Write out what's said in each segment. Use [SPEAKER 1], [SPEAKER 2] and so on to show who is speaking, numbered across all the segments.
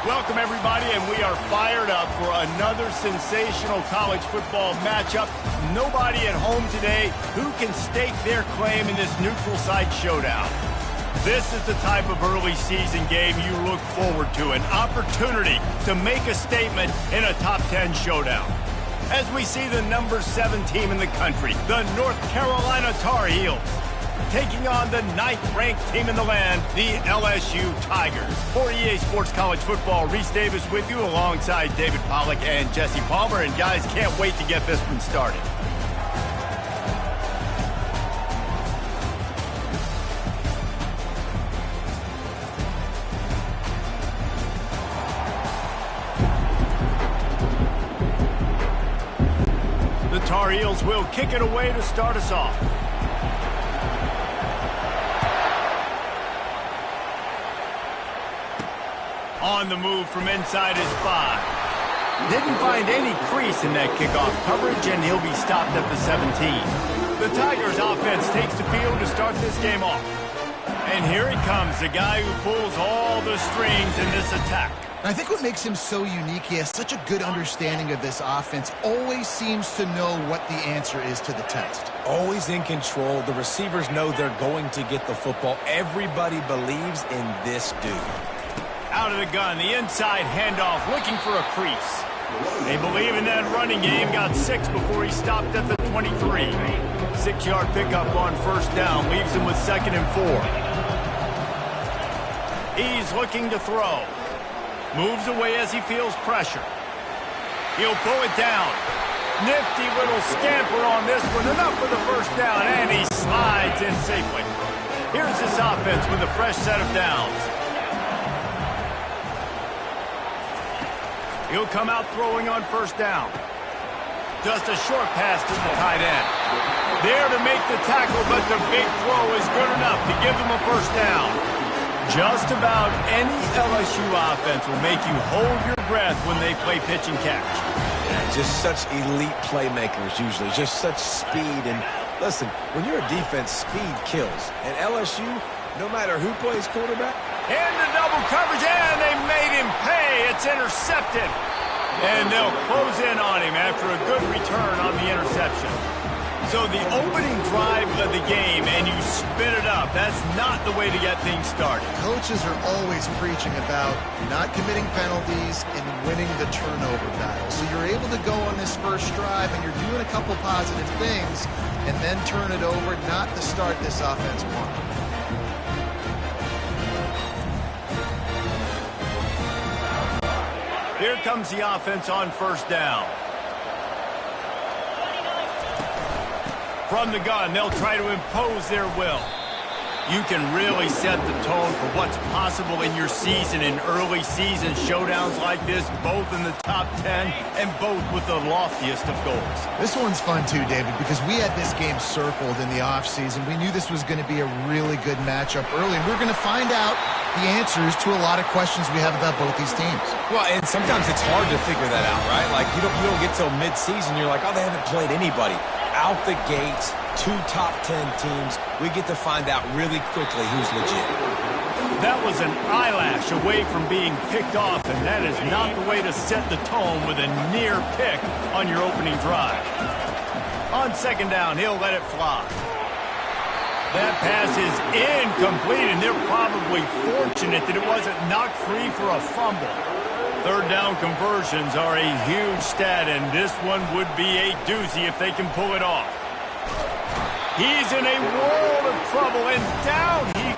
[SPEAKER 1] Welcome, everybody, and we are fired up for another sensational college football matchup. Nobody at home today who can stake their claim in this neutral site showdown. This is the type of early season game you look forward to, an opportunity to make a statement in a top 10 showdown. As we see the number 7 team in the country, the North Carolina Tar Heels, taking on the 9th-ranked team in the land, the LSU Tigers. For EA Sports College Football, Reese Davis with you alongside David Pollack and Jesse Palmer. And guys, can't wait to get this one started. The Tar Heels will kick it away to start us off. On the move from inside his 5. Didn't find any crease in that kickoff coverage, and he'll be stopped at the 17. The Tigers offense takes the field to start this game off. And here he comes, the guy who pulls all the strings in this attack.
[SPEAKER 2] I think what makes him so unique, he has such a good understanding of this offense, always seems to know what the answer is to the test.
[SPEAKER 3] Always in control. The receivers know they're going to get the football. Everybody believes in this dude.
[SPEAKER 1] Out of the gun, the inside handoff, looking for a crease. They believe in that running game, got 6 before he stopped at the 23. 6-yard pickup on first down, leaves him with 2nd and 4. He's looking to throw. Moves away as he feels pressure. He'll pull it down. Nifty little scamper on this one, enough for the first down, and he slides in safely. Here's this offense with a fresh set of downs. He'll come out throwing on first down. Just a short pass to the tight end. There to make the tackle, but the big throw is good enough to give them a first down. Just about any LSU offense will make you hold your breath when they play pitch and catch.
[SPEAKER 3] Yeah, just such elite playmakers usually, just such speed. And listen, when you're a defense, speed kills. And LSU, no matter who plays quarterback,
[SPEAKER 1] into double coverage, and they made him pay. It's intercepted. And they'll close in on him after a good return on the interception. So the opening drive of the game, and you spin it up. That's not the way to get things started.
[SPEAKER 2] Coaches are always preaching about not committing penalties and winning the turnover battle. So you're able to go on this first drive, and you're doing a couple positive things, and then turn it over, not to start this offense one.
[SPEAKER 1] Here comes the offense on first down. From the gun, they'll try to impose their will. You can really set the tone for what's possible in your season in early season showdowns like this, both in the top 10 and both with the loftiest of goals.
[SPEAKER 2] This one's fun too, David, because we had this game circled in the offseason. We knew this was going to be a really good matchup early, and we're going to find out the answers to a lot of questions we have about both these teams.
[SPEAKER 3] well, and sometimes it's hard to figure that out, right? Like, you don't get till mid-season, you're like, oh, they haven't played anybody. Out the gates, 2 top 10 teams, we get to find out really quickly who's legit.
[SPEAKER 1] That was an eyelash away from being picked off, and that is not the way to set the tone with a near pick on your opening drive. On second down, he'll let it fly. That pass is incomplete, and they're probably fortunate that it wasn't knocked free for a fumble. Third down conversions are a huge stat, and this one would be a doozy if they can pull it off. He's in a world of trouble, and down he...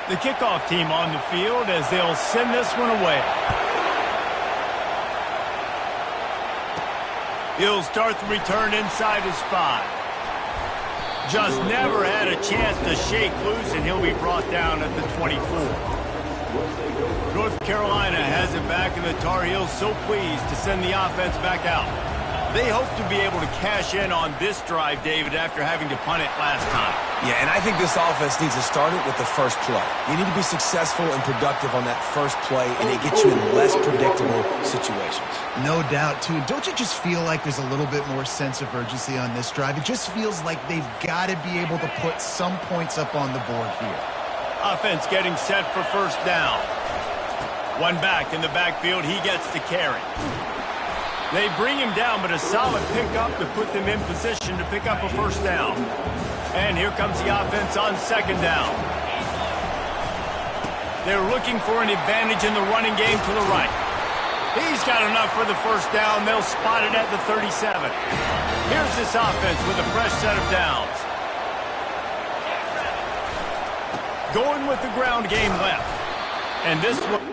[SPEAKER 1] The kickoff team on the field as they'll send this one away. He'll start the return inside his 5. Just never had a chance to shake loose, and he'll be brought down at the 24. North Carolina has it back, and the Tar Heels so pleased to send the offense back out. They hope to be able to cash in on this drive, David, after having to punt it last time.
[SPEAKER 3] Yeah, and I think this offense needs to start it with the first play. You need to be successful and productive on that first play, and it gets you in less predictable situations.
[SPEAKER 2] No doubt, too. Don't you just feel like there's a little bit more sense of urgency on this drive? It just feels like they've got to be able to put some points up on the board here.
[SPEAKER 1] Offense getting set for first down. One back in the backfield. He gets the carry. They bring him down, but a solid pickup to put them in position to pick up a first down. And here comes the offense on second down. They're looking for an advantage in the running game to the right. He's got enough for the first down. They'll spot it at the 37. Here's this offense with a fresh set of downs. Going with the ground game left. And this one...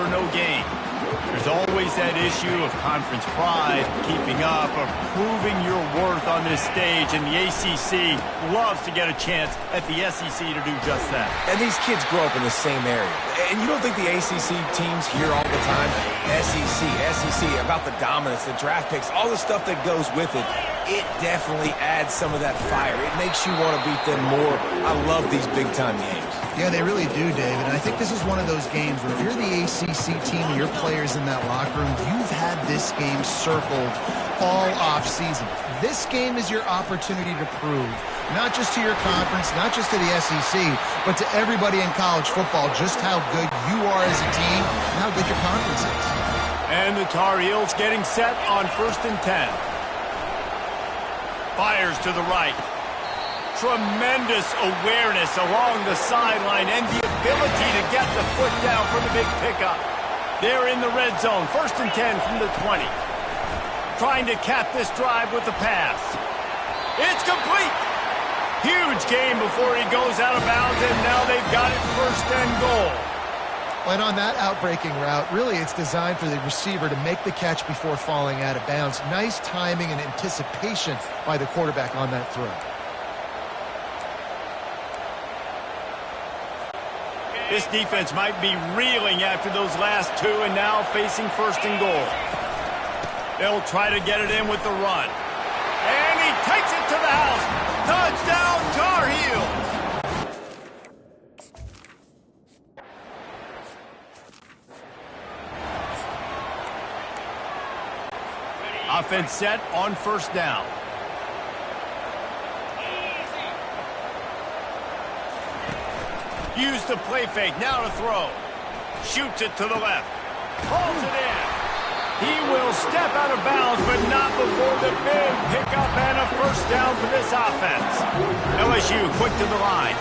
[SPEAKER 1] for no gain. There's always that issue of conference pride, keeping up, of proving your worth on this stage, and the ACC loves to get a chance at the SEC to do just that.
[SPEAKER 3] And these kids grow up in the same area. And you don't think the ACC teams hear all the time, SEC, about the dominance, the draft picks, all the stuff that goes with it. It definitely adds some of that fire. It makes you want to beat them more. I love these big-time games.
[SPEAKER 2] Yeah, they really do, David. And I think this is one of those games where if you're the ACC team and your players in that locker room, you've had this game circled all off-season. This game is your opportunity to prove, not just to your conference, not just to the SEC, but to everybody in college football, just how good you are as a team and how good your conference is.
[SPEAKER 1] And the Tar Heels getting set on 1st and 10. Fires to the right. Tremendous awareness along the sideline and the ability to get the foot down for the big pickup. They're in the red zone. 1st and 10 from the 20. Trying to cap this drive with the pass. It's complete. Huge gain before he goes out of bounds, and now they've got it 1st and goal.
[SPEAKER 2] And on that outbreaking route, really it's designed for the receiver to make the catch before falling out of bounds. Nice timing and anticipation by the quarterback on that throw.
[SPEAKER 1] This defense might be reeling after those last two and now facing 1st and goal. They'll try to get it in with the run. And he takes it to the house. Touchdown, Tar Heels. Offense set on 1st down. Use the play fake, now to throw. Shoots it to the left. Pulls it in. He will step out of bounds, but not before the big pickup and a 1st down for this offense. LSU quick to the line.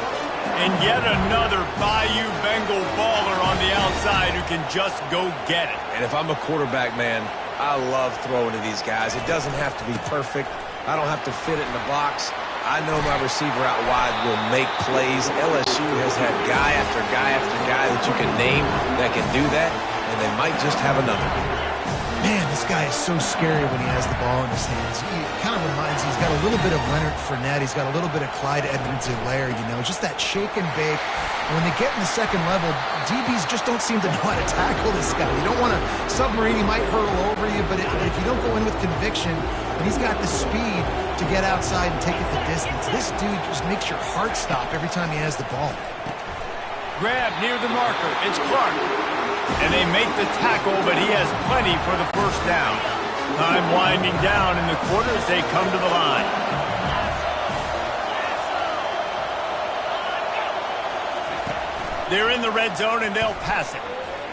[SPEAKER 1] And yet another Bayou Bengal baller on the outside who can just go get it.
[SPEAKER 3] And if I'm a quarterback, man, I love throwing to these guys. It doesn't have to be perfect. I don't have to fit it in the box. I know my receiver out wide will make plays. LSU has had guy after guy after guy that you can name that can do that, and they might just have another.
[SPEAKER 2] Man, this guy is so scary when he has the ball in his hands. He kind of reminds me, he's got a little bit of Leonard Fournette. He's got a little bit of Clyde Edwards-Helaire, you know, just that shake and bake. And when they get in the second level, DBs just don't seem to know how to tackle this guy. You don't want to submarine, he might hurtle over you, but if you don't go in with conviction, and he's got the speed to get outside and take it the distance. This dude just makes your heart stop every time he has the ball.
[SPEAKER 1] Grab near the marker. It's Clark. And they make the tackle, but he has plenty for the 1st down. Time winding down in the quarter as they come to the line. They're in the red zone, and they'll pass it.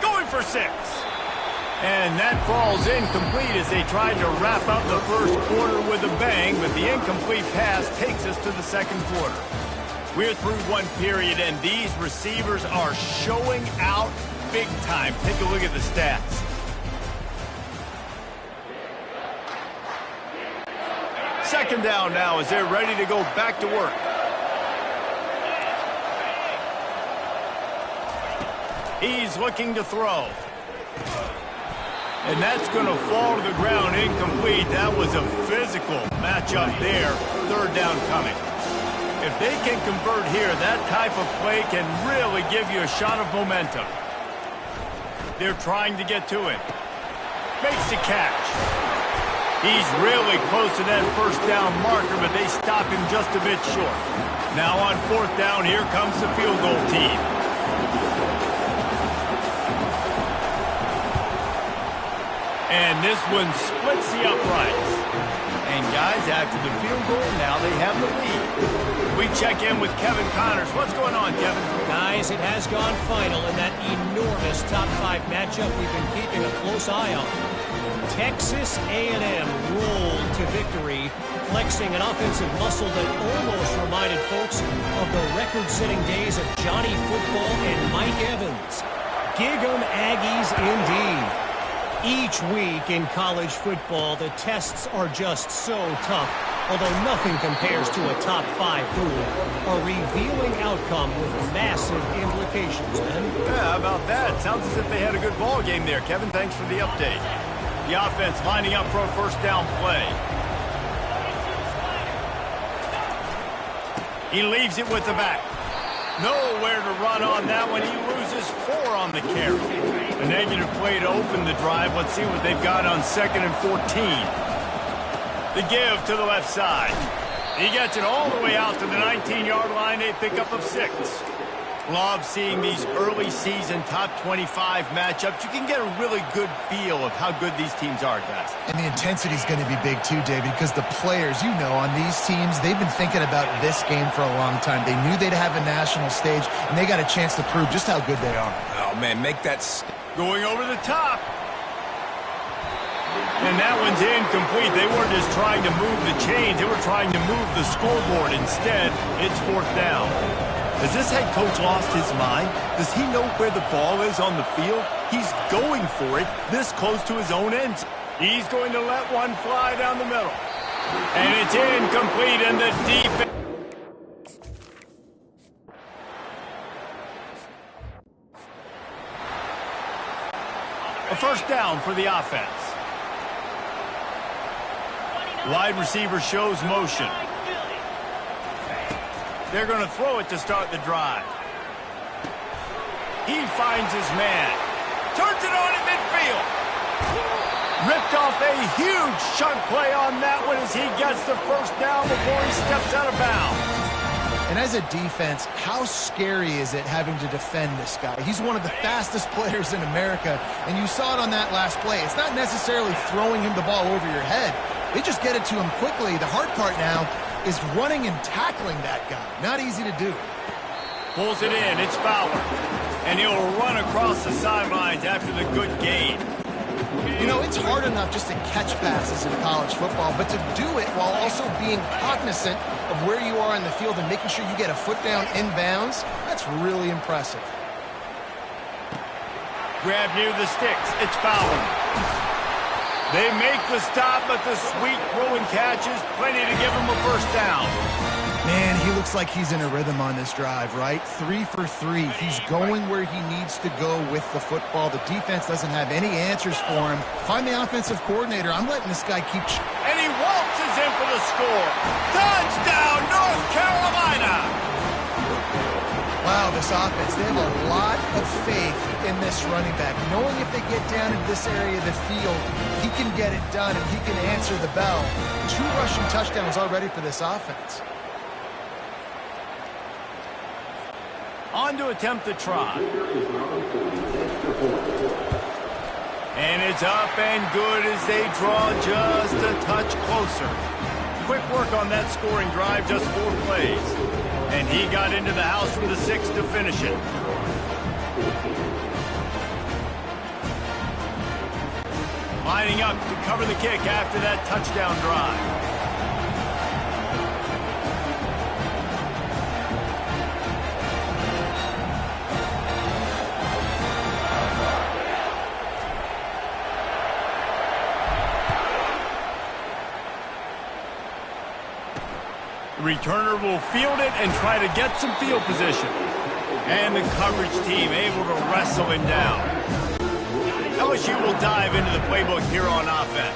[SPEAKER 1] Going for 6. And that falls incomplete as they tried to wrap up the 1st quarter with a bang, but the incomplete pass takes us to the 2nd quarter. We're through one period, and these receivers are showing out big time. Take a look at the stats. 2nd down now as they're ready to go back to work. He's looking to throw. And that's going to fall to the ground incomplete. That was a physical matchup there. 3rd down coming. If they can convert here, that type of play can really give you a shot of momentum. They're trying to get to him. Makes the catch. He's really close to that 1st down marker, but they stop him just a bit short. Now on 4th down, here comes the field goal team. And this one splits the uprights. And guys, after the field goal, now they have the lead. We check in with Kevin Connors. What's going on, Kevin?
[SPEAKER 4] Guys, it has gone final in that enormous top 5 matchup we've been keeping a close eye on. Texas A&M rolled to victory, flexing an offensive muscle that almost reminded folks of the record-setting days of Johnny Football and Mike Evans. Gig 'em Aggies indeed. Each week in college football, the tests are just so tough, although nothing compares to a top 5 pool. A revealing outcome with massive implications, man.
[SPEAKER 1] Yeah, how about that? Sounds as if they had a good ball game there, Kevin. Thanks for the update. The offense lining up for a 1st down play. He leaves it with the back. Nowhere to run on that one. He loses 4 on the carry. A negative play to open the drive. Let's see what they've got on 2nd and 14. The give to the left side. He gets it all the way out to the 19-yard line. A pickup of 6. Love seeing these early season top 25 matchups. You can get a really good feel of how good these teams are, guys.
[SPEAKER 2] And the intensity is going to be big too, David, because the players, you know, on these teams, they've been thinking about this game for a long time. They knew they'd have a national stage, and they got a chance to prove just how good they are.
[SPEAKER 3] Oh, man, make that...
[SPEAKER 1] Going over the top. And that one's incomplete. They weren't just trying to move the chains. They were trying to move the scoreboard. Instead, it's 4th down. Has this head coach lost his mind? Does he know where the ball is on the field? He's going for it this close to his own end. He's going to let one fly down the middle. And it's incomplete, and the defense... A 1st down for the offense. Wide receiver shows motion. They're going to throw it to start the drive. He finds his man. Turns it on at midfield. Ripped off a huge chunk play on that one as he gets the 1st down before he steps out of bounds.
[SPEAKER 2] And as a defense, how scary is it having to defend this guy? He's one of the fastest players in America, and you saw it on that last play. It's not necessarily throwing him the ball over your head. They just get it to him quickly. The hard part now is running and tackling that guy. Not easy to do.
[SPEAKER 1] Pulls it in. It's Fowler. And he'll run across the sidelines after the good gain.
[SPEAKER 2] You know, it's hard enough just to catch passes in college football, but to do it while also being cognizant of where you are in the field and making sure you get a foot down inbounds, that's really impressive.
[SPEAKER 1] Grab near the sticks. It's Fowler. They make the stop, but the sweet throwing catch is plenty to give him a 1st down.
[SPEAKER 2] Man, he looks like he's in a rhythm on this drive, right? 3 for 3. He's going where he needs to go with the football. The defense doesn't have any answers for him. Find the offensive coordinator. I'm letting this guy keep...
[SPEAKER 1] And he waltzes in for the score. Touchdown, North Carolina!
[SPEAKER 2] Wow, this offense, they have a lot of faith in this running back. Knowing if they get down in this area of the field, he can get it done and he can answer the bell. 2 rushing touchdowns already for this offense.
[SPEAKER 1] On to attempt the try. And it's up and good as they draw just a touch closer. Quick work on that scoring drive, just 4 plays. And he got into the house from the 6 to finish it. Lining up to cover the kick after that touchdown drive. The returner will field it and try to get some field position. And the coverage team able to wrestle him down. LSU will dive into the playbook here on offense.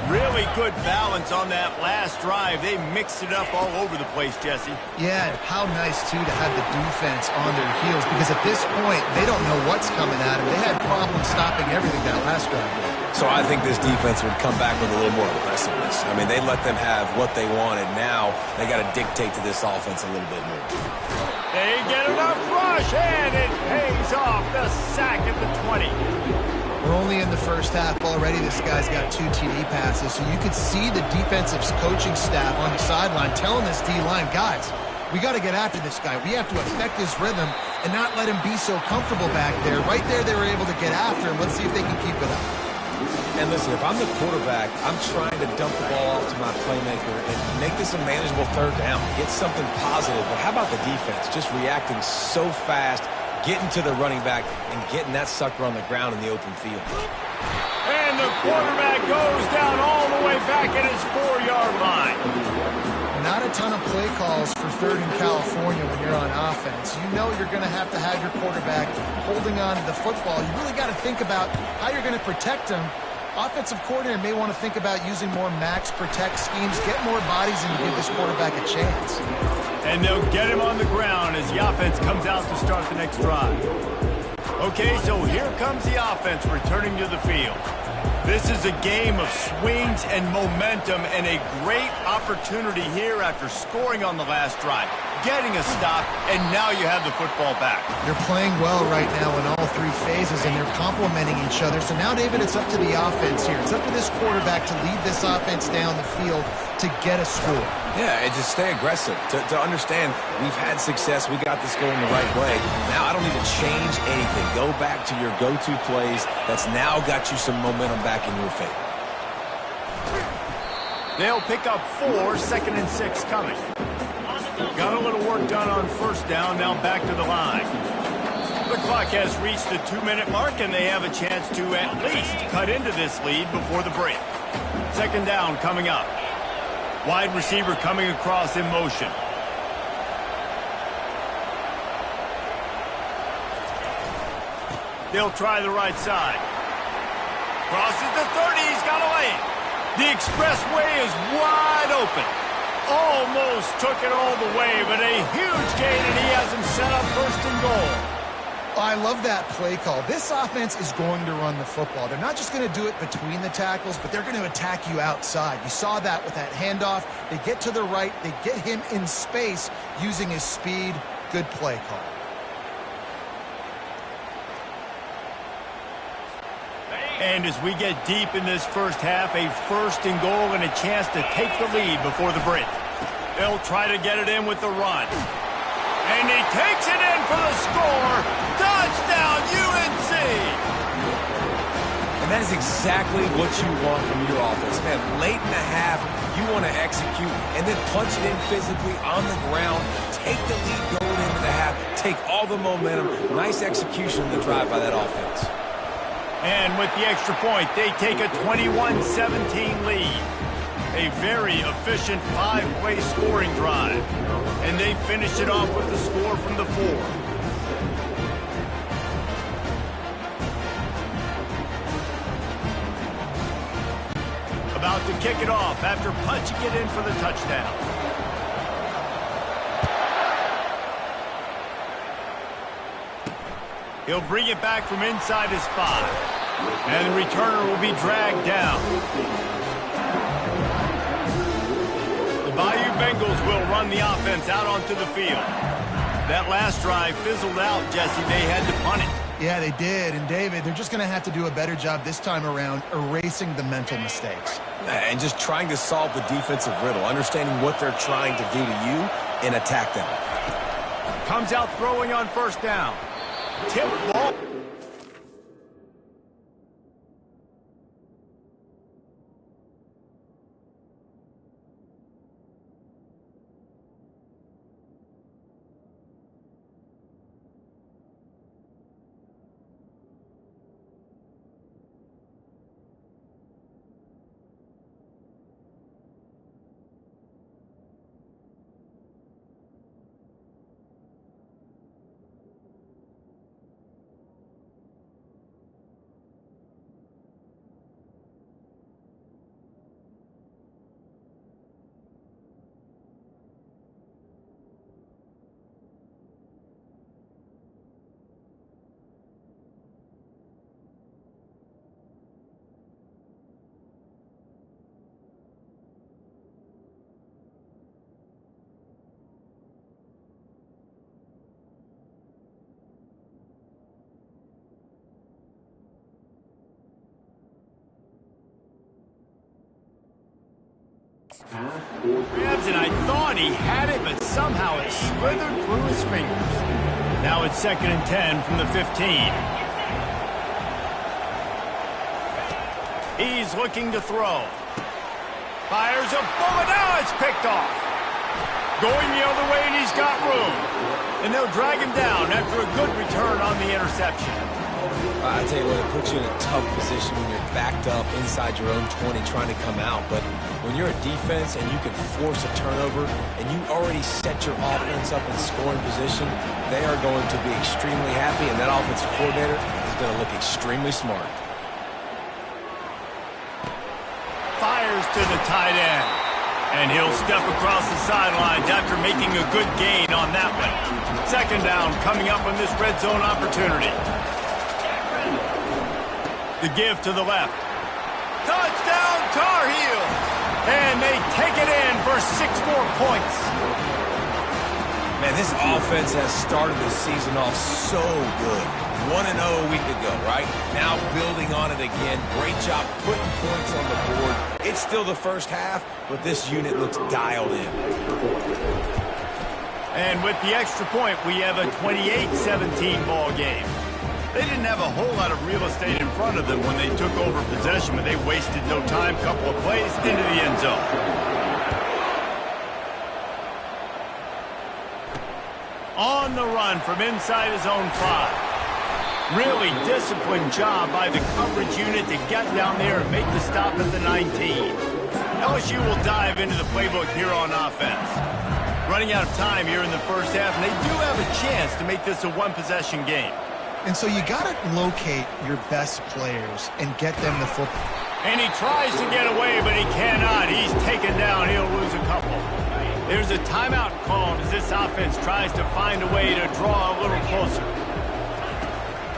[SPEAKER 1] Really good balance on that last drive. They mixed it up all over the place, Jesse.
[SPEAKER 2] Yeah, and how nice, too, to have the defense on their heels, because at this point, they don't know what's coming at them. They had problems stopping everything that last drive.
[SPEAKER 3] So I think this defense would come back with a little more aggressiveness. I mean, they let them have what they wanted. Now they got to dictate to this offense a little bit more.
[SPEAKER 1] They get enough rush, and it pays off. The sack at the 20.
[SPEAKER 2] We're only in the first half already. This guy's got 2 TD passes, so you could see the defensive coaching staff on the sideline telling this D-line, guys, we got to get after this guy. We have to affect his rhythm and not let him be so comfortable back there. Right there, they were able to get after him. Let's see if they can keep it up.
[SPEAKER 3] And listen, if I'm the quarterback, I'm trying to dump the ball off to my playmaker and make this a manageable third down. Get something positive. But how about the defense? Just reacting so fast, getting to the running back, and getting that sucker on the ground in the open field.
[SPEAKER 1] And the quarterback goes down all the way back at his 4-yard line.
[SPEAKER 2] Not a ton of play calls for third in California when you're on offense. You know you're going to have your quarterback holding on to the football. You really got to think about how you're going to protect him. Offensive coordinator may want to think about using more max protect schemes, get more bodies, and give this quarterback a chance.
[SPEAKER 1] And they'll get him on the ground as the offense comes out to start the next drive. Okay, so here comes the offense returning to the field. This is a game of swings and momentum, and a great opportunity here after scoring on the last drive, getting a stop, and now you have the football back.
[SPEAKER 2] They're playing well right now in all 3 phases, and they're complementing each other. So now, David, it's up to the offense here. It's up to this quarterback to lead this offense down the field to get a score.
[SPEAKER 3] Yeah, and just stay aggressive. To understand we've had success, we got this going the right way. Now I don't need to change anything. Go back to your go-to plays. That's now got you some momentum back in your favor.
[SPEAKER 1] They'll pick up 4, 2nd and 6 coming. Got a little work done on first down, now back to the line. The clock has reached the 2-minute mark, and they have a chance to at least cut into this lead before the break. 2nd down coming up. Wide receiver coming across in motion. They'll try the right side. Crosses the 30, he's got a lane. The expressway is wide open. Almost took it all the way, but a huge gain, and he has him set up 1st and goal.
[SPEAKER 2] I love that play call. This offense is going to run the football. They're not just going to do it between the tackles, but they're going to attack you outside. You saw that with that handoff. They get to the right. They get him in space using his speed. Good play call.
[SPEAKER 1] And as we get deep in this first half, a 1st and goal and a chance to take the lead before the break. They'll try to get it in with the run. And he takes it in for the score. Touchdown, UNC!
[SPEAKER 3] And that is exactly what you want from your offense. Man, late in the half, you want to execute and then punch it in physically on the ground. Take the lead going into the half. Take all the momentum. Nice execution of the drive by that offense.
[SPEAKER 1] And with the extra point, they take a 21-17 lead. A very efficient 5-play scoring drive. And they finish it off with the score from the 4. About to kick it off after punching it in for the touchdown. He'll bring it back from inside his 5. And the returner will be dragged down. The BYU Bengals will run the offense out onto the field. That last drive fizzled out, Jesse. They had to punt it.
[SPEAKER 2] Yeah, they did. And, David, they're just going to have to do a better job this time around erasing the mental mistakes.
[SPEAKER 3] And just trying to solve the defensive riddle, understanding what they're trying to do to you and attack them.
[SPEAKER 1] Comes out throwing on first down. Tip ball. Grabs, and I thought he had it, but somehow it slithered through his fingers. Now it's 2nd and 10 from the 15. He's looking to throw. Fires a bullet. Now it's picked off. Going the other way, and he's got room. And they'll drag him down after a good return on the interception.
[SPEAKER 3] I tell you what, it puts you in a tough position when you're backed up inside your own 20 trying to come out. But when you're a defense and you can force a turnover and you already set your offense up in scoring position, they are going to be extremely happy, and that offensive coordinator is going to look extremely smart.
[SPEAKER 1] Fires to the tight end. And he'll step across the sidelines after making a good gain on that one. 2nd down coming up on this red zone opportunity. The give to the left. Touchdown, Tar Heels! And they take it in for 6 more points.
[SPEAKER 3] Man, this offense has started the season off so good. 1-0 a week ago, right? Now building on it again. Great job putting points on the board. It's still the first half, but this unit looks dialed in.
[SPEAKER 1] And with the extra point, we have a 28-17 ball game. They didn't have a whole lot of real estate in front of them when they took over possession, but they wasted no time. Couple of plays into the end zone. On the run from inside his own 5. Really disciplined job by the coverage unit to get down there and make the stop at the 19. LSU will dive into the playbook here on offense. Running out of time here in the first half, and they do have a chance to make this a one-possession game.
[SPEAKER 2] And so you got to locate your best players and get them the football.
[SPEAKER 1] And he tries to get away, but he cannot. He's taken down. He'll lose a couple. There's a timeout called as this offense tries to find a way to draw a little closer.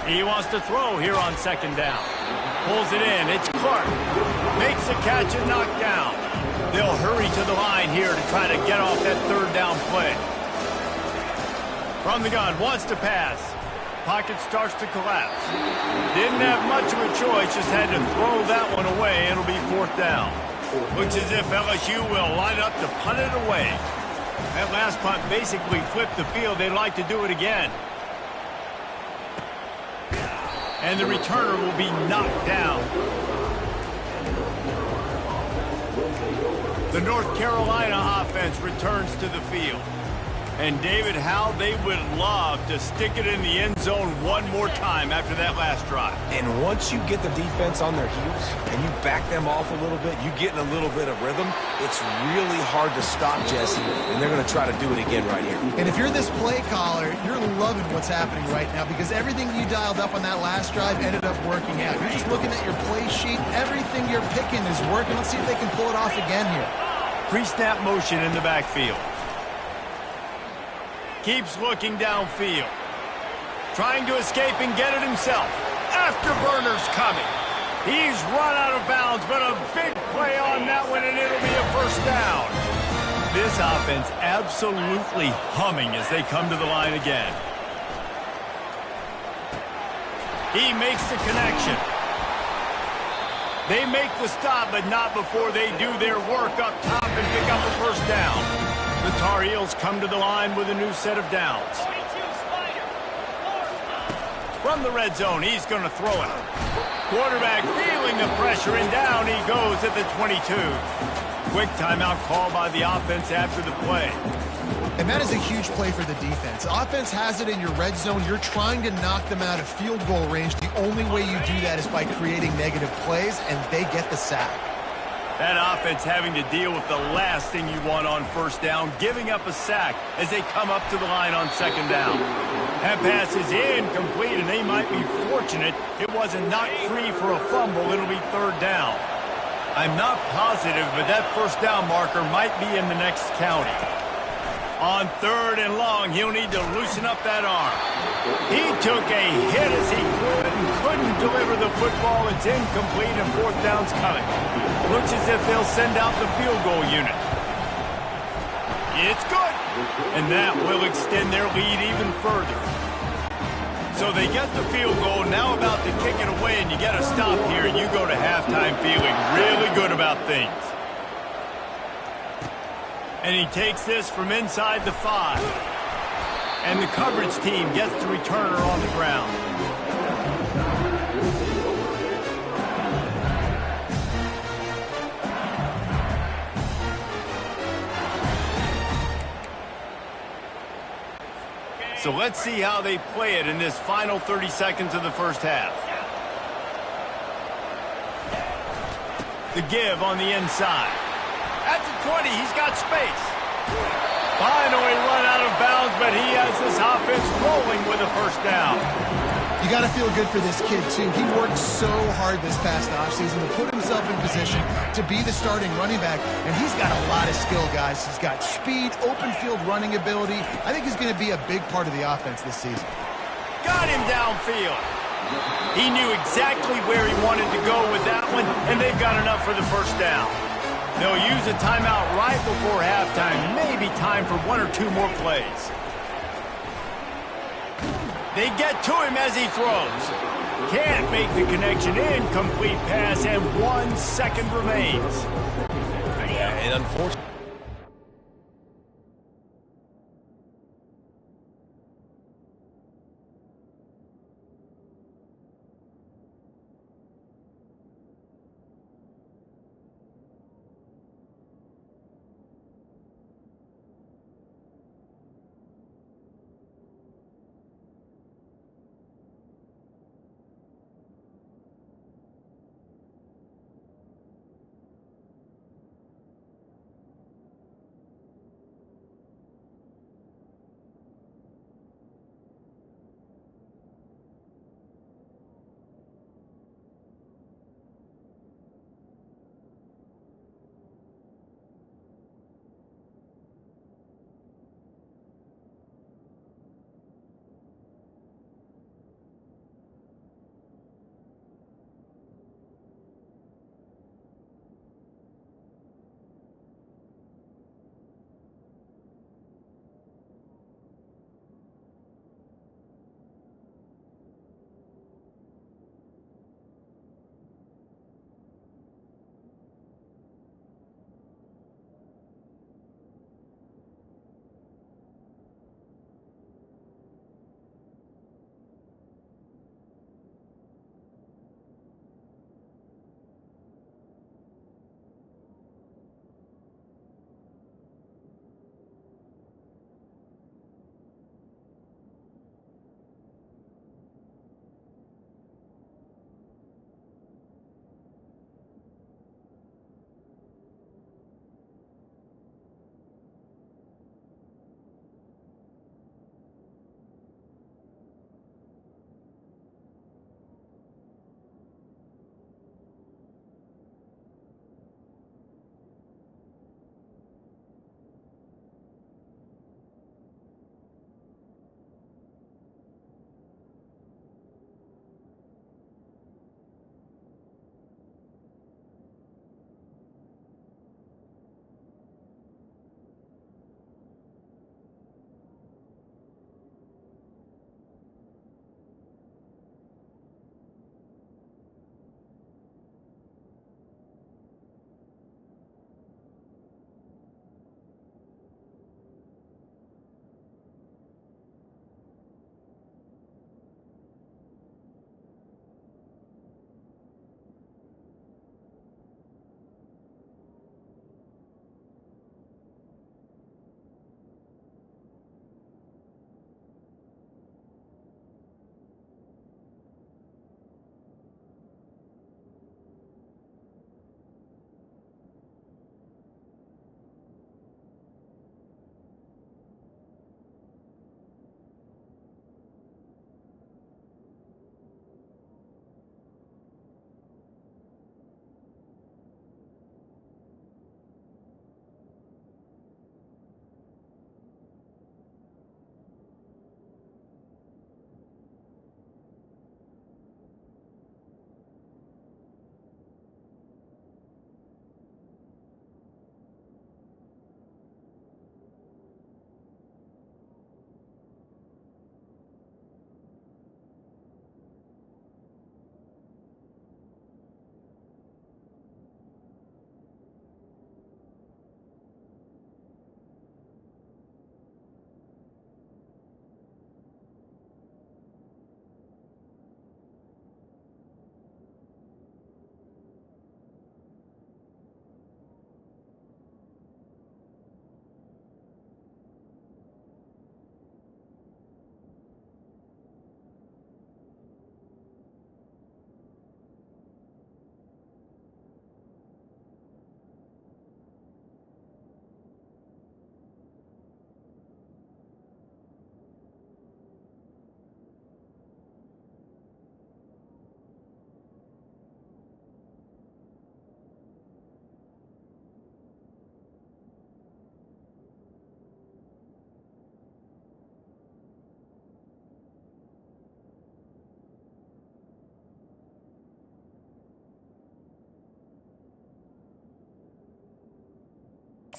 [SPEAKER 1] He wants to throw here on 2nd down. Pulls it in. It's Clark. Makes a catch and knocked down. They'll hurry to the line here to try to get off that 3rd down play. From the gun, wants to pass. Pocket starts to collapse. Didn't have much of a choice, just had to throw that one away. It'll be 4th down. Looks as if LSU will line up to punt it away. That last punt basically flipped the field. They'd like to do it again. And the returner will be knocked down. The North Carolina offense returns to the field. And David, how they would love to stick it in the end zone one more time after that last drive.
[SPEAKER 3] And once you get the defense on their heels and you back them off a little bit, you get in a little bit of rhythm, it's really hard to stop, Jesse, and they're going to try to do it again right here.
[SPEAKER 2] And if you're this play caller, you're loving what's happening right now because everything you dialed up on that last drive ended up working out. You're just looking at your play sheet. Everything you're picking is working. Let's see if they can pull it off again here.
[SPEAKER 1] Pre-snap motion in the backfield. Keeps looking downfield. Trying to escape and get it himself. Afterburner's coming. He's run out of bounds, but a big play on that one, and it'll be a 1st down. This offense absolutely humming as they come to the line again. He makes the connection. They make the stop, but not before they do their work up top and pick up a 1st down. The Tar Heels come to the line with a new set of downs. From the red zone, he's going to throw it. Quarterback feeling the pressure, and down he goes at the 22. Quick timeout call by the offense after the play.
[SPEAKER 2] And that is a huge play for the defense. Offense has it in your red zone. You're trying to knock them out of field goal range. The only way you do that is by creating negative plays, and they get the sack.
[SPEAKER 1] That offense having to deal with the last thing you want on 1st down, giving up a sack as they come up to the line on 2nd down. That pass is incomplete, and they might be fortunate it wasn't knocked free for a fumble. It'll be 3rd down. I'm not positive, but that 1st down marker might be in the next county. On 3rd and long, he'll need to loosen up that arm. He took a hit as he could and couldn't deliver the football. It's incomplete, and 4th down's coming. Looks as if they'll send out the field goal unit. It's good. And that will extend their lead even further. So they get the field goal, now about to kick it away, and you get a stop here, and you go to halftime feeling really good about things. And he takes this from inside the 5. And the coverage team gets the returner on the ground. So let's see how they play it in this final 30 seconds of the first half. The give on the inside. At the 20, he's got space. Finally run out of bounds, but he has this offense rolling with a first down.
[SPEAKER 2] You got to feel good for this kid, too. He worked so hard this past offseason to put himself in position to be the starting running back, and he's got a lot of skill, guys. He's got speed, open field running ability. I think he's going to be a big part of the offense this season.
[SPEAKER 1] Got him downfield. He knew exactly where he wanted to go with that one, and they've got enough for the first down. They'll use a timeout right before halftime. Maybe time for 1 or 2 more plays. They get to him as he throws. Can't make the connection. Incomplete pass, and 1 second remains.
[SPEAKER 3] Yeah, and unfortunately.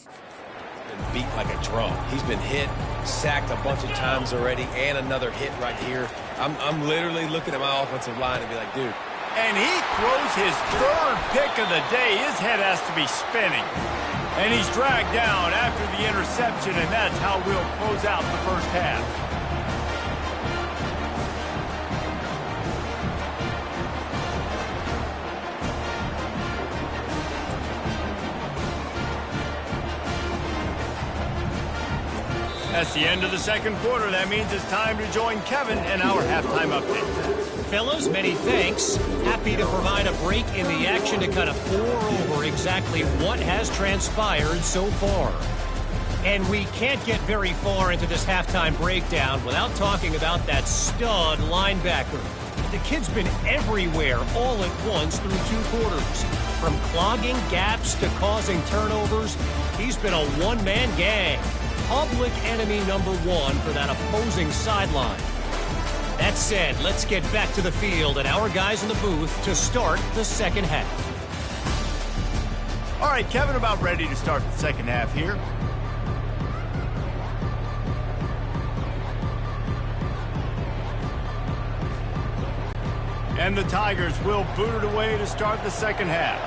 [SPEAKER 3] Been beat like a drum. He's been hit, sacked a bunch of times already, and another hit right here. I'm literally looking at my offensive line and be like, dude.
[SPEAKER 1] And he throws his third pick of the day. His head has to be spinning. And he's dragged down after the interception, and that's how we'll close out the first half. That's the end of the second quarter. That means it's time to join Kevin and our halftime update.
[SPEAKER 4] Fellas, many thanks. Happy to provide a break in the action to kind of pour over exactly what has transpired so far. And we can't get very far into this halftime breakdown without talking about that stud linebacker. The kid's been everywhere all at once through 2 quarters. From clogging gaps to causing turnovers, he's been a one-man gang. Public enemy number 1 for that opposing sideline. That said, let's get back to the field and our guys in the booth to start the second half.
[SPEAKER 1] All right, Kevin, about ready to start the second half here. And the Tigers will boot it away to start the second half.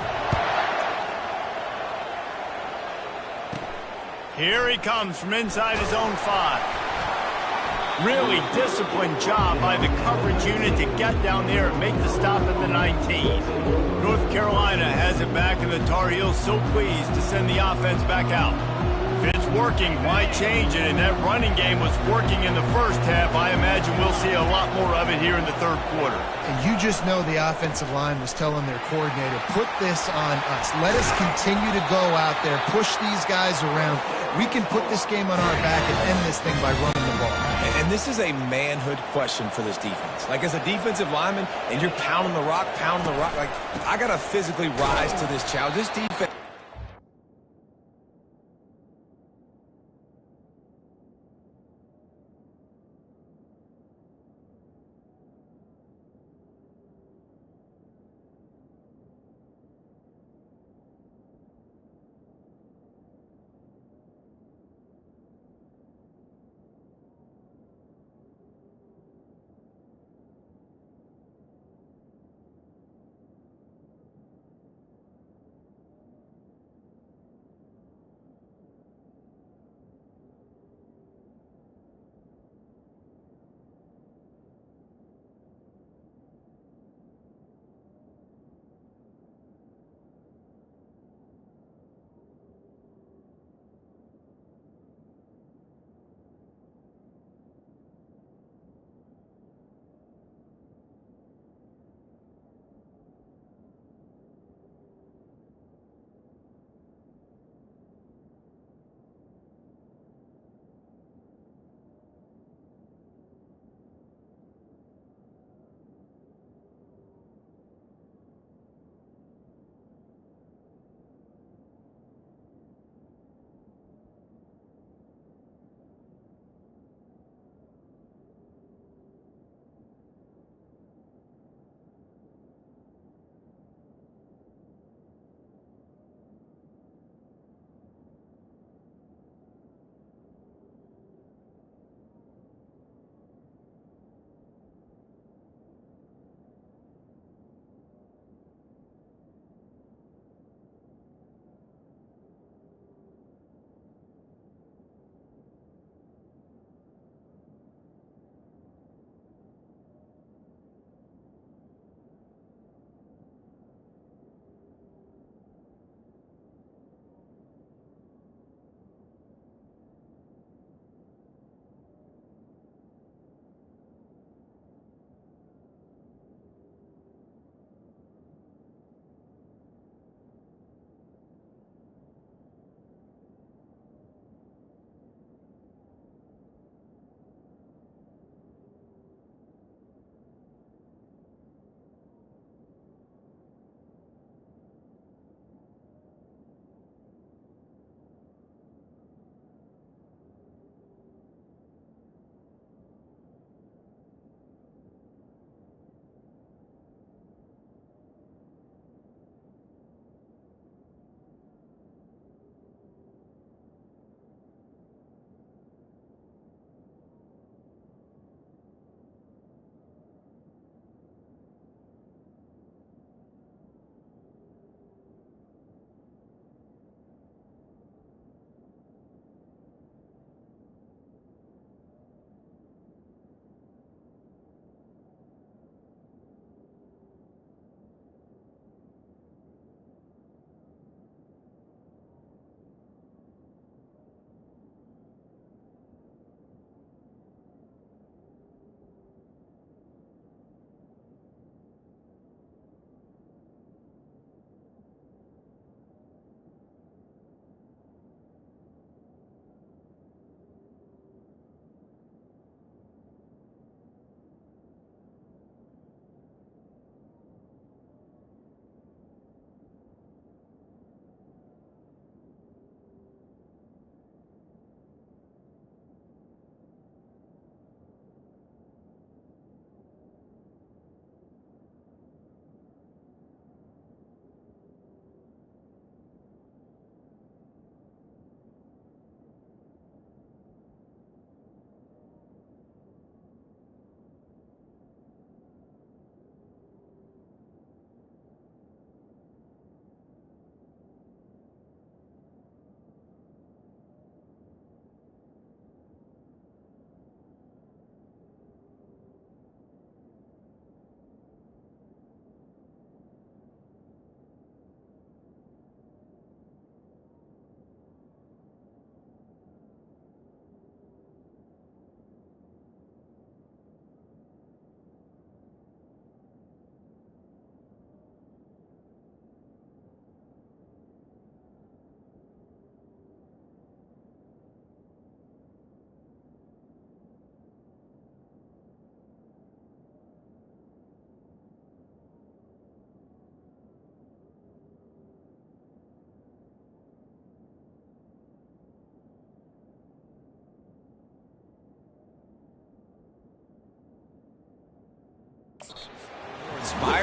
[SPEAKER 1] Here he comes from inside his own 5. Really disciplined job by the coverage unit to get down there and make the stop at the 19. North Carolina has it back, and the Tar Heels so pleased to send the offense back out. If it's working, why change it? And that running game was working in the first half. I imagine we'll see a lot more of it here in the third quarter.
[SPEAKER 2] And you just know the offensive line was telling their coordinator, put this on us. Let us continue to go out there, push these guys around. We can put this game on our back and end this thing by running the ball.
[SPEAKER 3] And this is a manhood question for this defense. Like, as a defensive lineman, and you're pounding the rock, like, I got to physically rise to this challenge. This defense...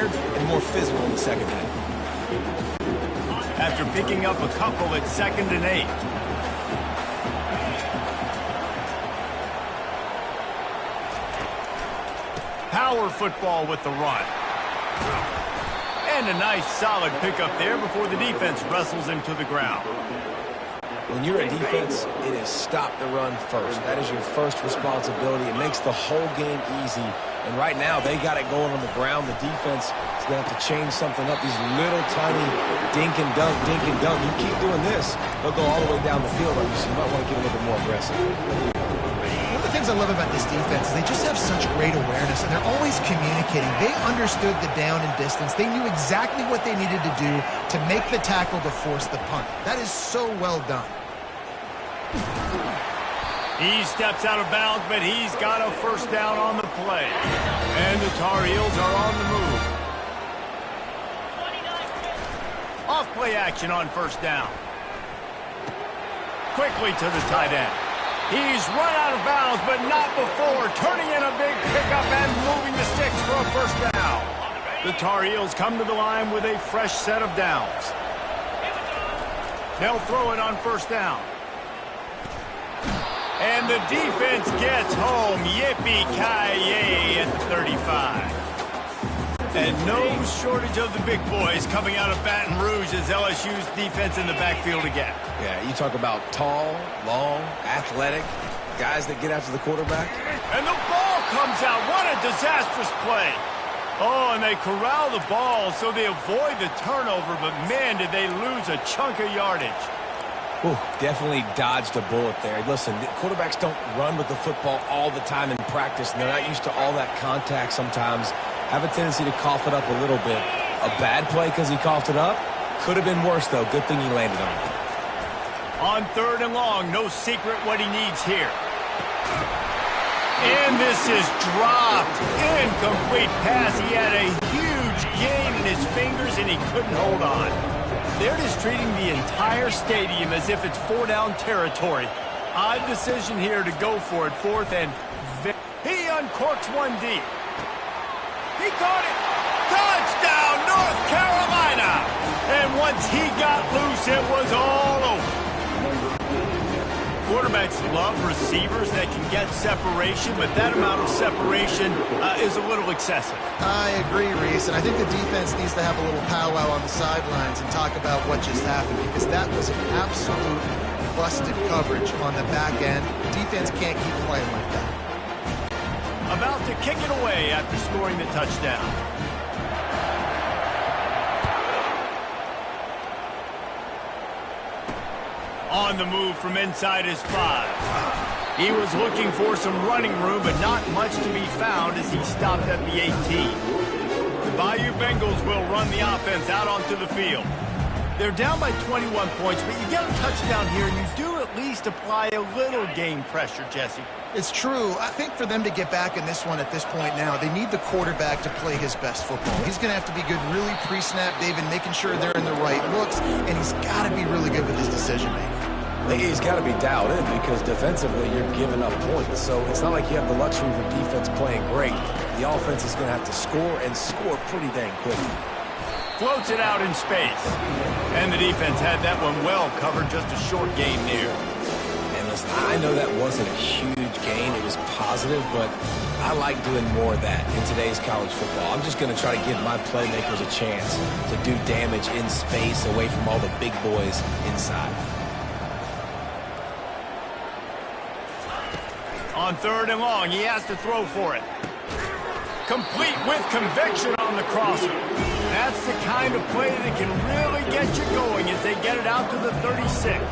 [SPEAKER 3] tired and more physical in the second half.
[SPEAKER 1] After picking up a couple at 2nd and 8. Power football with the run. And a nice solid pickup there before the defense wrestles him to the ground.
[SPEAKER 3] When you're a defense, it is stop the run first. That is your first responsibility. It makes the whole game easy. And right now, they got it going on the ground. The defense is going to have to change something up. These little tiny dink and dunk, dink and dunk. You keep doing this, they'll go all the way down the field on you, so you might want to get a little bit more aggressive.
[SPEAKER 2] One of the things I love about this defense is they just have such great awareness, and they're always communicating. They understood the down and distance. They knew exactly what they needed to do to make the tackle to force the punt. That is so well done.
[SPEAKER 1] He steps out of bounds, but he's got a first down on the play. And the Tar Heels are on the move. Off play action on first down. Quickly to the tight end. He's run out of bounds, but not before turning in a big pickup and moving the sticks for a first down. The Tar Heels come to the line with a fresh set of downs. They'll throw it on first down. And the defense gets home. Yippee-ki-yay at the 35. And no shortage of the big boys coming out of Baton Rouge as LSU's defense in the backfield again.
[SPEAKER 3] Yeah, you talk about tall, long, athletic, guys that get after the quarterback.
[SPEAKER 1] And the ball comes out. What a disastrous play. Oh, and they corral the ball so they avoid the turnover, but man, did they lose a chunk of yardage.
[SPEAKER 3] Ooh, definitely dodged a bullet there. Listen, the quarterbacks don't run with the football all the time in practice, and they're not used to all that contact sometimes. Have a tendency to cough it up a little bit. A bad play because he coughed it up? Could have been worse, though. Good thing he landed on it.
[SPEAKER 1] On 3rd and long, no secret what he needs here. And this is dropped. Incomplete pass. He had a huge gain in his fingers, and he couldn't hold on. They're just treating the entire stadium as if it's 4-down territory. Odd decision here to go for it. 4th and he uncorks one deep. He caught it. Touchdown, North Carolina. And once he got loose, it was all over. Quarterbacks love receivers that can get separation, but that amount of separation is a little excessive.
[SPEAKER 2] I agree, Reese, and I think the defense needs to have a little powwow on the sidelines and talk about what just happened, because that was an absolute busted coverage on the back end. Defense can't keep playing like that.
[SPEAKER 1] About to kick it away after scoring the touchdown. On the move from inside his 5. He was looking for some running room, but not much to be found as he stopped at the 18. The Bayou Bengals will run the offense out onto the field. They're down by 21 points, but you get a touchdown here, and you do at least apply a little game pressure, Jesse.
[SPEAKER 2] It's true. I think for them to get back in this one at this point now, they need the quarterback to play his best football. He's going to have to be good really pre-snap, David, making sure they're in the right looks, and he's got to be really good with his decision-making.
[SPEAKER 3] He's got to be dialed in because defensively you're giving up points. So it's not like you have the luxury of your defense playing great. The offense is going to have to score and score pretty dang quickly.
[SPEAKER 1] Floats it out in space. And the defense had that one well covered, just a short gain near.
[SPEAKER 3] And listen, I know that wasn't a huge gain. It was positive, but I like doing more of that in today's college football. I'm just going to try to give my playmakers a chance to do damage in space away from all the big boys inside.
[SPEAKER 1] On 3rd and long, he has to throw for it. Complete with conviction on the crosser. That's the kind of play that can really get you going as they get it out to the 36.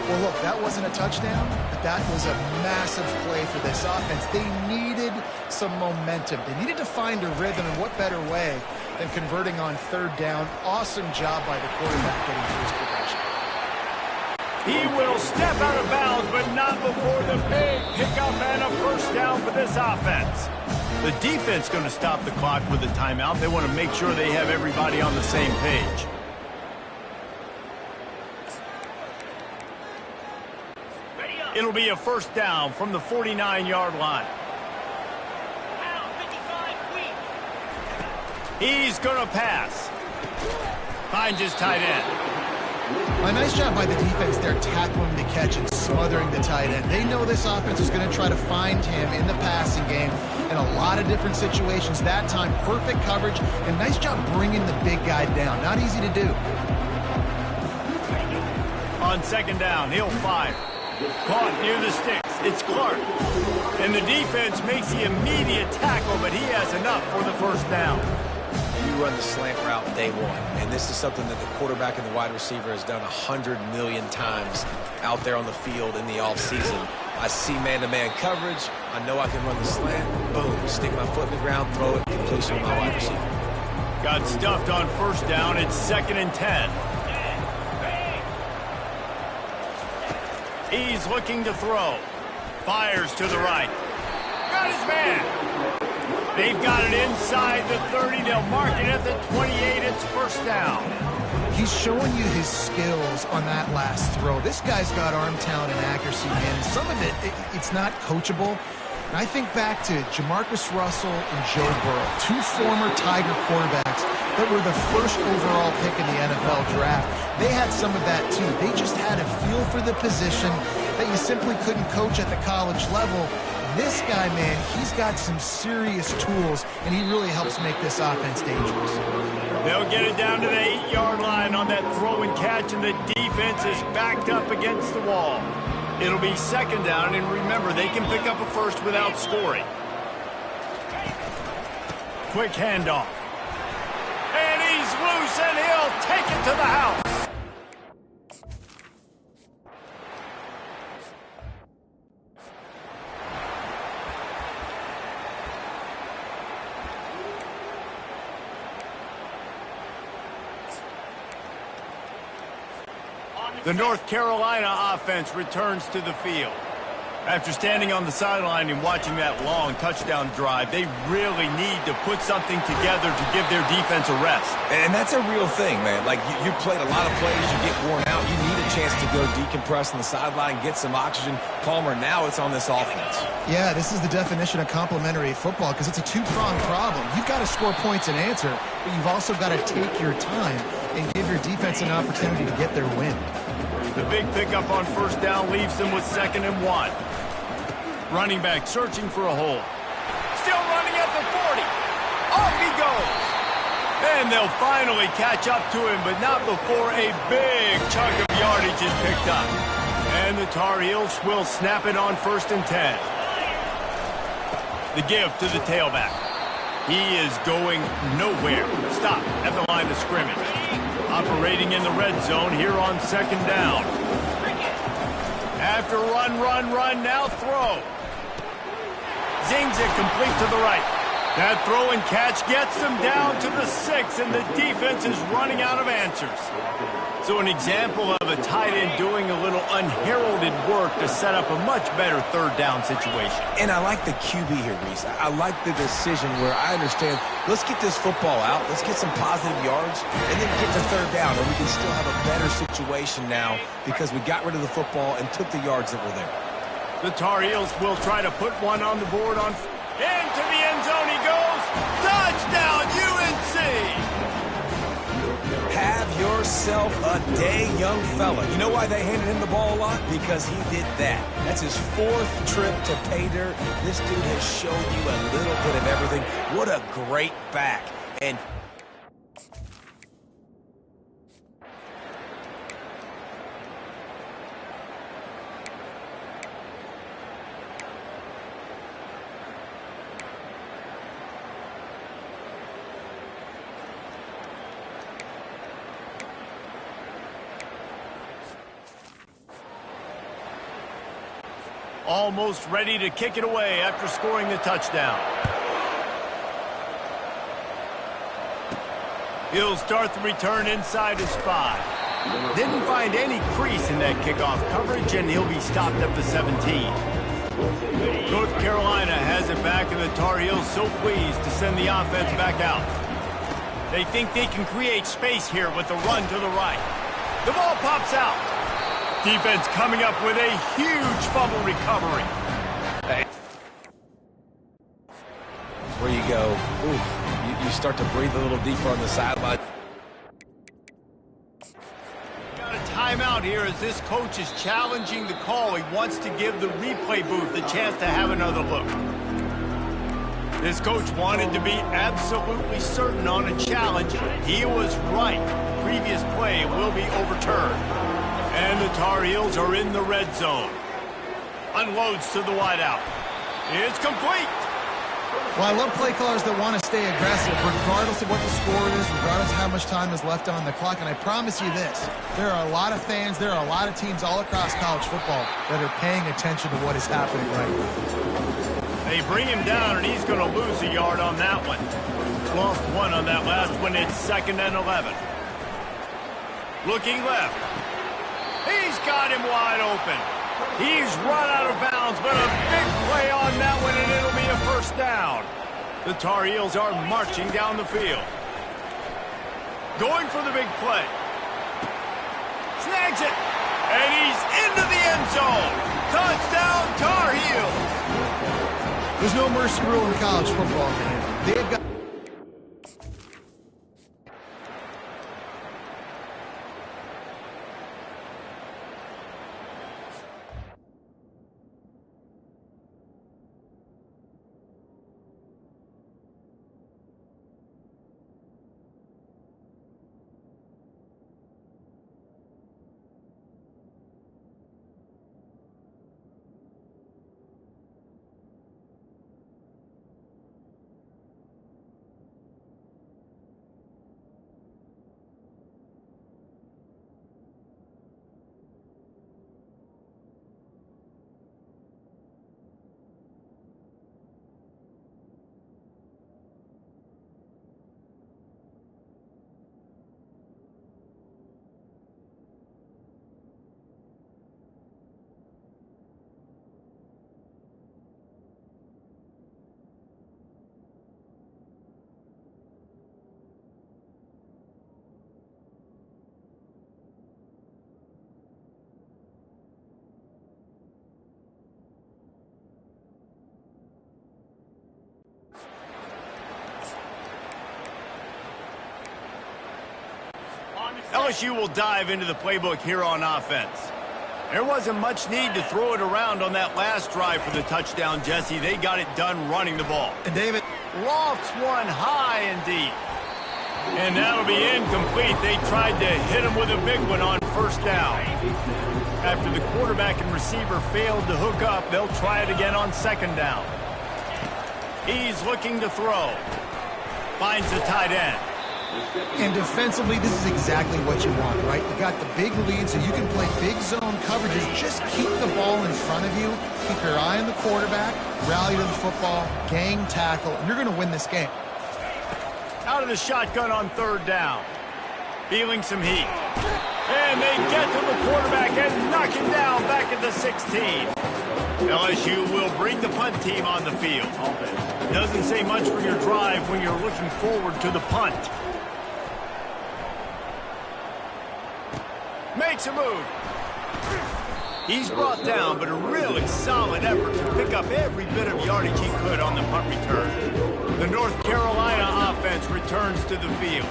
[SPEAKER 2] Well, look, that wasn't a touchdown, but that was a massive play for this offense. They needed some momentum. They needed to find a rhythm, and what better way than converting on 3rd down. Awesome job by the quarterback getting through his progression.
[SPEAKER 1] He will step out of bounds, but not before the big pickup and a first down for this offense. The defense going to stop the clock with a timeout. They want to make sure they have everybody on the same page. It'll be a first down from the 49-yard line. He's going to pass. Finds his tight end.
[SPEAKER 2] A nice job by the defense there, tackling the catch and smothering the tight end. They know this offense is going to try to find him in the passing game in a lot of different situations. That time, perfect coverage, and nice job bringing the big guy down. Not easy to do.
[SPEAKER 1] On second down, he'll fire. Caught near the sticks. It's Clark. And the defense makes the immediate tackle, but he has enough for the first down.
[SPEAKER 3] You run the slant route day one, and this is something that the quarterback and the wide receiver has done 100 million times out there on the field in the offseason. I see man-to-man coverage. I know I can run the slant. Boom, stick my foot in the ground, throw it, completion to my wide receiver.
[SPEAKER 1] Got stuffed on first down. It's 2nd and 10. He's looking to throw. Fires to the right. Got his man. They've got it inside the 30. They'll mark it at the 28. It's first down.
[SPEAKER 2] He's showing you his skills on that last throw. This guy's got arm talent and accuracy, man. Some of it's not coachable. And I think back to Jamarcus Russell and Joe Burrow, two former Tiger quarterbacks that were the first overall pick in the NFL draft. They had some of that, too. They just had a feel for the position that you simply couldn't coach at the college level. This guy, man, he's got some serious tools, and he really helps make this offense dangerous.
[SPEAKER 1] They'll get it down to the 8-yard line on that throw and catch, and the defense is backed up against the wall. It'll be second down, and remember, they can pick up a first without scoring. Quick handoff. And he's loose, and he'll take it to the house. The North Carolina offense returns to the field. After standing on the sideline and watching that long touchdown drive, they really need to put something together to give their defense a rest.
[SPEAKER 3] And that's a real thing, man. Like, you played a lot of plays, you get worn out. You need a chance to go decompress on the sideline, get some oxygen. Palmer, now it's on this offense.
[SPEAKER 2] Yeah, this is the definition of complementary football because it's a two-pronged problem. You've got to score points and answer, but you've also got to take your time and give your defense an opportunity to get their win.
[SPEAKER 1] The big pickup on first down leaves them with 2nd and 1. Running back searching for a hole. Still running at the 40. Off he goes. And they'll finally catch up to him, but not before a big chunk of yardage is picked up. And the Tar Heels will snap it on 1st and 10. The give to the tailback. He is going nowhere. Stop at the line of scrimmage. Operating in the red zone here on 2nd down. After run, now throw. Zings it complete to the right. That throw and catch gets them down to the 6, and the defense is running out of answers. So an example of a tight end doing a little unheralded work to set up a much better 3rd down situation.
[SPEAKER 3] And I like the QB here, Reese. I like the decision where I understand, let's get this football out, let's get some positive yards, and then get to 3rd down, and we can still have a better situation now because we got rid of the football and took the yards that were there.
[SPEAKER 1] The Tar Heels will try to put one on the board on... Into the end zone he goes. Touchdown, UNC!
[SPEAKER 3] Have yourself a day, young fella. You know why they handed him the ball a lot? Because he did that. That's his 4th trip to pay dirt. This dude has shown you a little bit of everything. What a great back. And
[SPEAKER 1] almost ready to kick it away after scoring the touchdown. He'll start the return inside his 5. Didn't find any crease in that kickoff coverage, and he'll be stopped at the 17. North Carolina has it back, and the Tar Heels so pleased to send the offense back out. They think they can create space here with the run to the right. The ball pops out. Defense coming up with a huge fumble recovery.
[SPEAKER 3] Where you go, ooh, you start to breathe a little deeper on the sideline.
[SPEAKER 1] Got a timeout here as this coach is challenging the call. He wants to give the replay booth the chance to have another look. This coach wanted to be absolutely certain on a challenge. He was right. Previous play will be overturned. And the Tar Heels are in the red zone. Unloads to the wideout. It's complete.
[SPEAKER 2] Well, I love play callers that want to stay aggressive, regardless of what the score is, regardless of how much time is left on the clock. And I promise you this, there are a lot of fans, there are a lot of teams all across college football that are paying attention to what is happening right now.
[SPEAKER 1] They bring him down, and he's going to lose a yard on that one. Lost one on that last one. It's 2nd and 11. Looking left. He's got him wide open. He's run out of bounds, but a big play on that one, and it'll be a first down. The Tar Heels are marching down the field. Going for the big play. Snags it, and he's into the end zone. Touchdown, Tar Heels.
[SPEAKER 2] There's no mercy rule in college football, man. They've got...
[SPEAKER 1] LSU will dive into the playbook here on offense. There wasn't much need to throw it around on that last drive for the touchdown, Jesse. They got it done running the ball.
[SPEAKER 2] And David
[SPEAKER 1] lofts one high and deep. And that'll be incomplete. They tried to hit him with a big one on first down. After the quarterback and receiver failed to hook up, they'll try it again on 2nd down. He's looking to throw. Finds the tight end.
[SPEAKER 2] And defensively, this is exactly what you want, right? You got the big lead, so you can play big zone coverages. Just keep the ball in front of you. Keep your eye on the quarterback. Rally to the football. Gang tackle. And you're going to win this game.
[SPEAKER 1] Out of the shotgun on 3rd down. Feeling some heat. And they get to the quarterback and knock him down back at the 16. LSU will bring the punt team on the field. Doesn't say much for your drive when you're looking forward to the punt. Makes a move. He's brought down, but a really solid effort to pick up every bit of yardage he could on the punt return. The North Carolina offense returns to the field.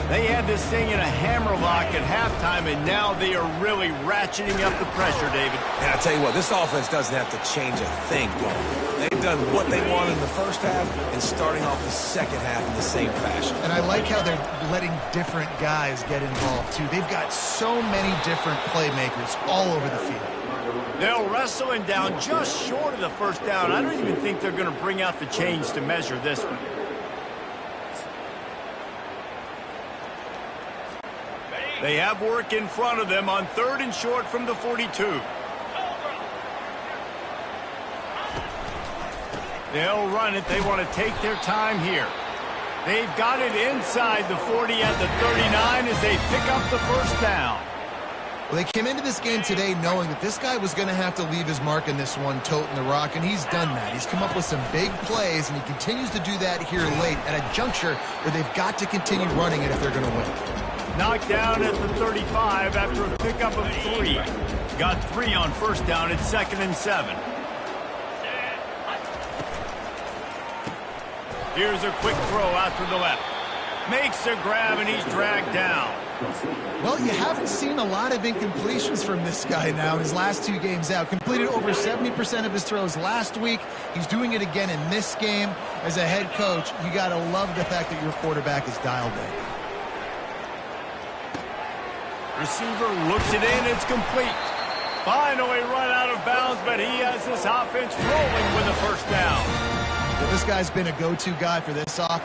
[SPEAKER 1] They had this thing in a hammerlock at halftime, and now they are really ratcheting up the pressure, David.
[SPEAKER 3] And I tell you what, this offense doesn't have to change a thing, Paul. They've done what they wanted in the first half and starting off the second half in the same fashion.
[SPEAKER 2] And I like how they're letting different guys get involved, too. They've got so many different playmakers all over the field.
[SPEAKER 1] They'll wrestle him down just short of the first down. I don't even think they're going to bring out the chains to measure this one. They have work in front of them on 3rd and short from the 42. They'll run it. They want to take their time here. They've got it inside the 40 at the 39 as they pick up the first down.
[SPEAKER 2] Well, they came into this game today knowing that this guy was going to have to leave his mark in this one, toting the rock, and he's done that. He's come up with some big plays, and he continues to do that here late at a juncture where they've got to continue running it if they're going to win.
[SPEAKER 1] Knocked down at the 35 after a pickup of 3. Got 3 on first down at 2nd and 7. Here's a quick throw out to the left. Makes a grab, and he's dragged down.
[SPEAKER 2] Well, you haven't seen a lot of incompletions from this guy now in his last 2 games out. Completed over 70% of his throws last week. He's doing it again in this game. As a head coach, you got to love the fact that your quarterback is dialed in.
[SPEAKER 1] Receiver looks it in. It's complete. Finally run out of bounds, but he has this offense rolling with a first down.
[SPEAKER 2] Well, this guy's been a go-to guy for this offense.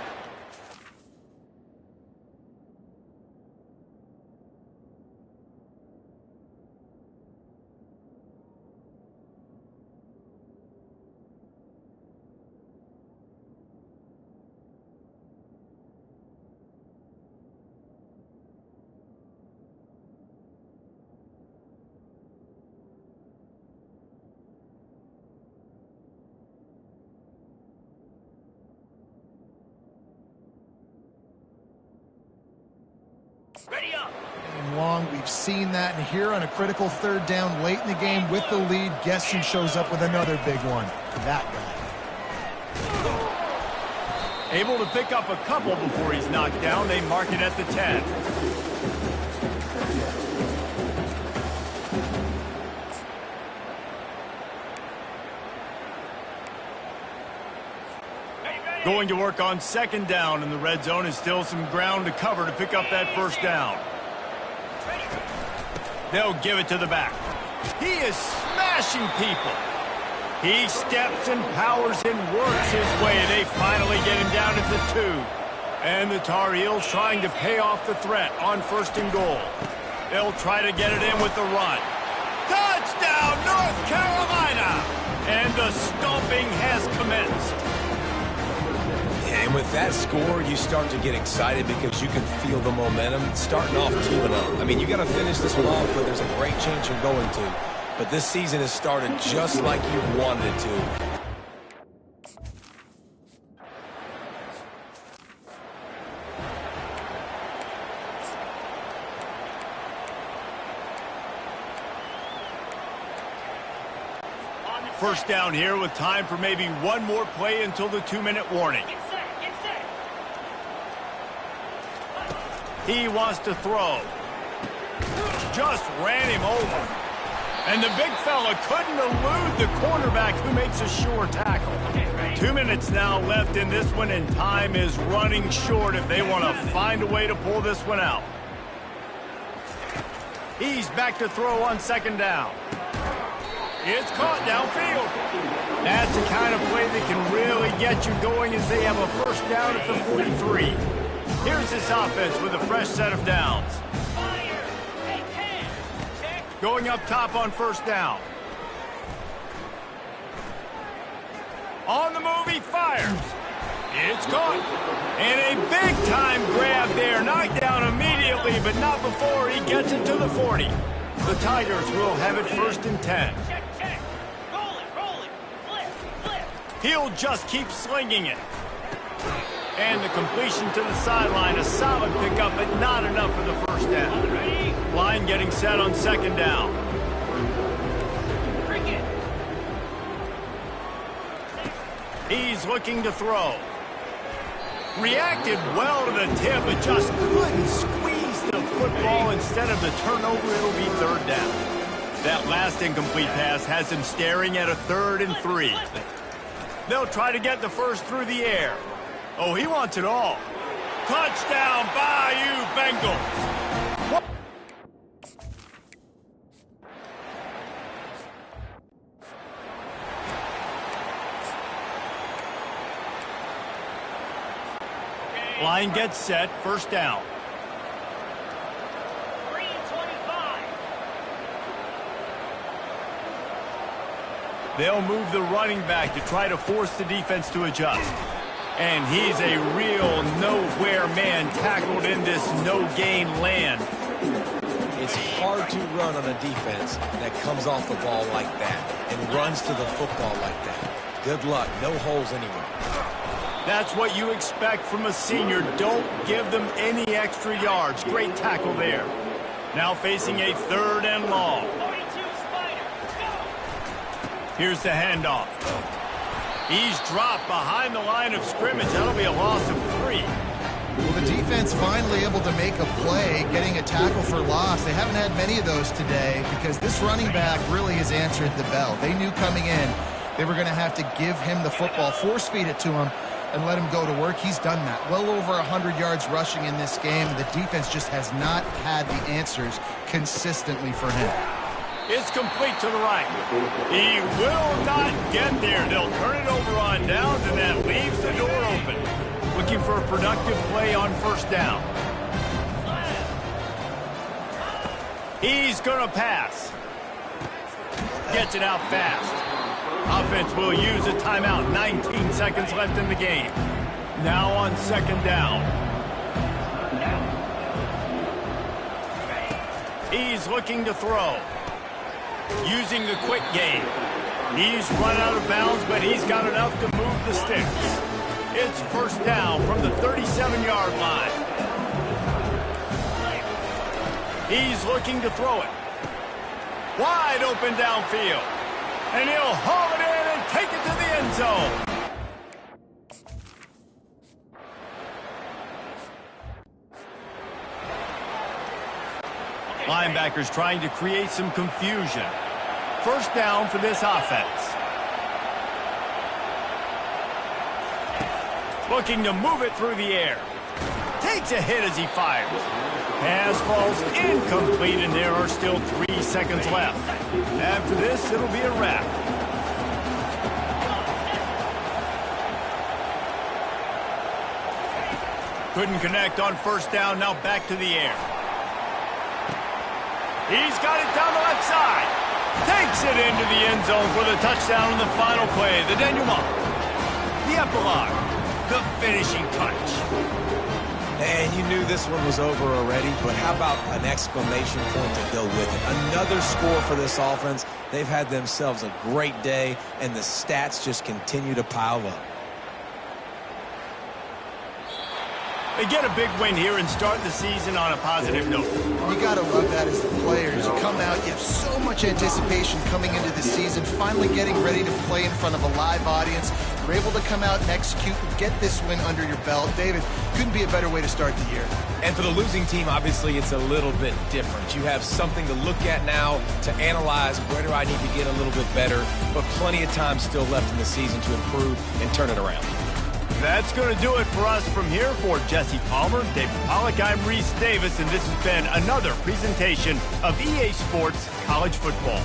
[SPEAKER 4] Ready up.
[SPEAKER 2] And long, we've seen that, and here on a critical 3rd down late in the game with the lead, guess who shows up with another big one? That guy.
[SPEAKER 1] Able to pick up a couple before he's knocked down. They mark it at the 10. Going to work on 2nd down in the red zone. Is still some ground to cover to pick up that first down. They'll give it to the back. He is smashing people. He steps and powers and works his way. They finally get him down at the 2. And the Tar Heels trying to pay off the threat on 1st and goal. They'll try to get it in with the run. Touchdown, North Carolina! And the stomping has commenced.
[SPEAKER 3] And with that score, you start to get excited because you can feel the momentum starting off 2-0. I mean, you got to finish this one off, but there's a great chance you're going to. But this season has started just like you wanted it to.
[SPEAKER 1] First down here with time for maybe one more play until the 2-minute warning. He wants to throw. Just ran him over. And the big fella couldn't elude the cornerback who makes a sure tackle. 2 minutes now left in this one, and time is running short if they want to find a way to pull this one out. He's back to throw on 2nd down. It's caught downfield. That's the kind of play that can really get you going as they have a first down at the 43. Here's this offense with a fresh set of downs. Going up top on 1st down. On the move, he fires. It's caught. And a big-time grab there. Knocked down immediately, but not before he gets it to the 40. The Tigers will have it 1st and 10. He'll just keep slinging it. And the completion to the sideline, a solid pickup, but not enough for the first down. Line getting set on 2nd down. He's looking to throw. Reacted well to the tip, but just couldn't squeeze the football. Instead of the turnover, it'll be 3rd down. That last incomplete pass has him staring at a 3rd and 3. They'll try to get the first through the air. Oh, he wants it all. Touchdown, BYU Bengals. Line gets set, 1st down.
[SPEAKER 4] 3-25.
[SPEAKER 1] They'll move the running back to try to force the defense to adjust. And he's a real nowhere man tackled in this no-gain land.
[SPEAKER 3] It's hard to run on a defense that comes off the ball like that and runs to the football like that. Good luck. No holes anywhere.
[SPEAKER 1] That's what you expect from a senior. Don't give them any extra yards. Great tackle there. Now facing a 3rd and long. Here's the handoff. He's dropped behind the line of scrimmage. That'll be a loss of 3.
[SPEAKER 2] Well, the defense finally able to make a play, getting a tackle for loss. They haven't had many of those today because this running back really has answered the bell. They knew coming in they were going to have to give him the football, force feed it to him, and let him go to work. He's done that. Well over 100 yards rushing in this game. The defense just has not had the answers consistently for him.
[SPEAKER 1] It's complete to the right. He will not get there. They'll turn it over on downs, and that leaves the door open. Looking for a productive play on first down. He's going to pass. Gets it out fast. Offense will use a timeout. 19 seconds left in the game. Now on second down. He's looking to throw. Using the quick game. He's run out of bounds, but he's got enough to move the sticks. It's first down from the 37-yard line. He's looking to throw it. Wide open downfield. And he'll haul it in and take it to the end zone. Linebackers trying to create some confusion. First down for this offense. Looking to move it through the air. Takes a hit as he fires. Pass falls incomplete, and there are still 3 seconds left. After this, it'll be a wrap. Couldn't connect on first down. Now back to the air. He's got it down the left side. Takes it into the end zone for the touchdown on the final play. The denouement. The epilogue. The finishing touch.
[SPEAKER 3] And you knew this one was over already, but how about an exclamation point to go with it? Another score for this offense. They've had themselves a great day, and the stats just continue to pile up.
[SPEAKER 1] They get a big win here and start the season on a positive note.
[SPEAKER 2] You got to love that as the players. You come out, you have so much anticipation coming into the season, finally getting ready to play in front of a live audience. You're able to come out and execute and get this win under your belt. David, couldn't be a better way to start the year.
[SPEAKER 3] And for the losing team, obviously, it's a little bit different. You have something to look at now to analyze where do I need to get a little bit better, but plenty of time still left in the season to improve and turn it around.
[SPEAKER 1] That's going to do it for us from here. For Jesse Palmer, David Pollack, I'm Reese Davis, and this has been another presentation of EA Sports College Football.